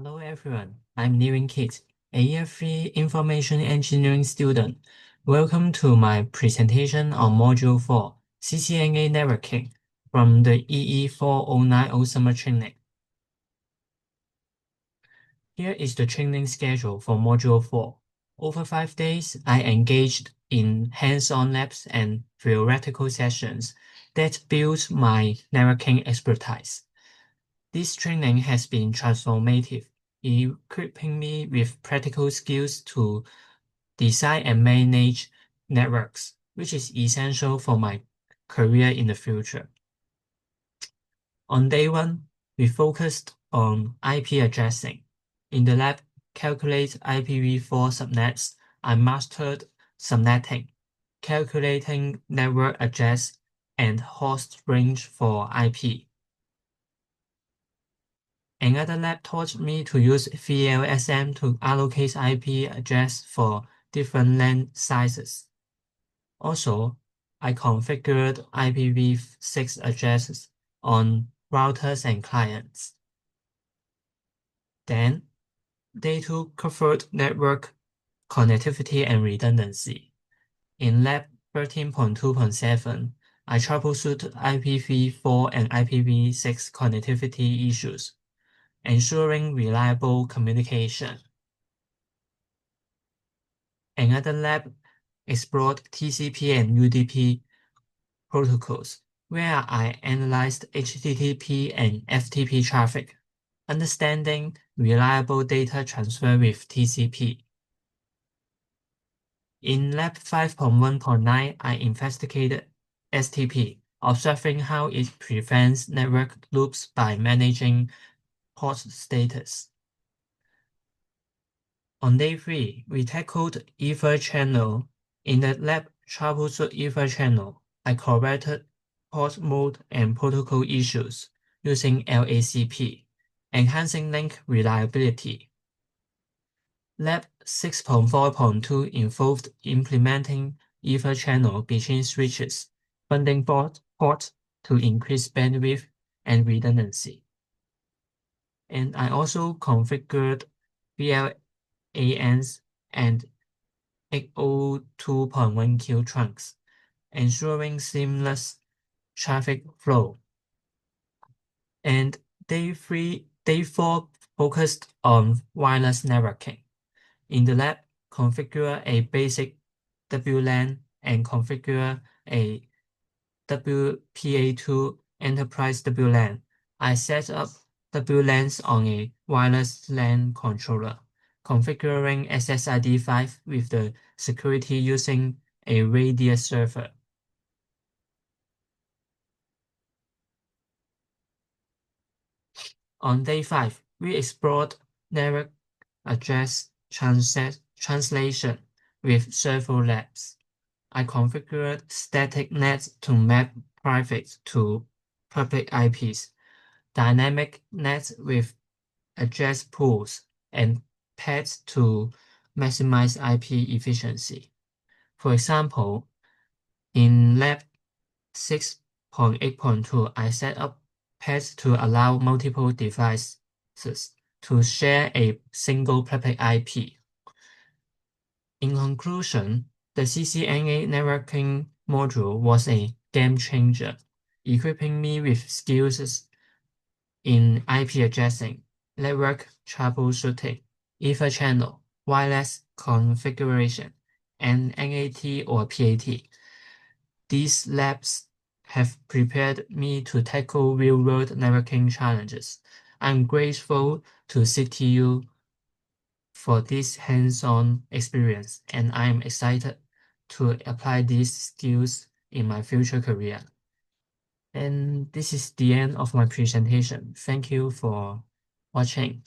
Hello everyone, I'm Niwin Kit, a Year 3 Information Engineering student. Welcome to my presentation on Module 4, CCNA Networking from the EE4090 Summer Training. Here is the training schedule for Module 4. Over 5 days, I engaged in hands-on labs and theoretical sessions that build my networking expertise. This training has been transformative, equipping me with practical skills to design and manage networks, which is essential for my career in the future. On day 1, we focused on IP addressing. In the lab, calculate IPv4 subnets. I mastered subnetting, calculating network address and host range for IP. Another lab taught me to use VLSM to allocate IP address for different LAN sizes. Also, I configured IPv6 addresses on routers and clients. Then, day 2 covered network connectivity and redundancy. In Lab 13.2.7, I troubleshoot IPv4 and IPv6 connectivity issues, ensuring reliable communication. Another lab explored TCP and UDP protocols, where I analyzed HTTP and FTP traffic, understanding reliable data transfer with TCP. In Lab 5.1.9, I investigated STP, observing how it prevents network loops by managing port status. On day 3, we tackled Ether channel. In the lab troubleshoot Ether channel, I corrected port mode and protocol issues using LACP, enhancing link reliability. Lab 6.4.2 involved implementing Ether channel between switches, bundling ports to increase bandwidth and redundancy. And I also configured VLANs and 802.1q trunks, ensuring seamless traffic flow. And day 4 focused on wireless networking. In the lab, configure a basic WLAN and configure a WPA2 enterprise WLAN. I set up WLANs on a wireless LAN controller, configuring SSID5 with the security using a Radius server. On day 5, we explored network address translation with Servo Labs. I configured static nets to map private to public IPs, dynamic nets with address pools, and paths to maximize IP efficiency. For example, in Lab 6.8.2, I set up paths to allow multiple devices to share a single public IP. In conclusion, the CCNA networking module was a game changer, equipping me with skills in IP addressing, network troubleshooting, Ether channel, wireless configuration, and NAT or PAT. These labs have prepared me to tackle real-world networking challenges. I'm grateful to CTU for this hands-on experience, and I'm excited to apply these skills in my future career. And this is the end of my presentation. Thank you for watching.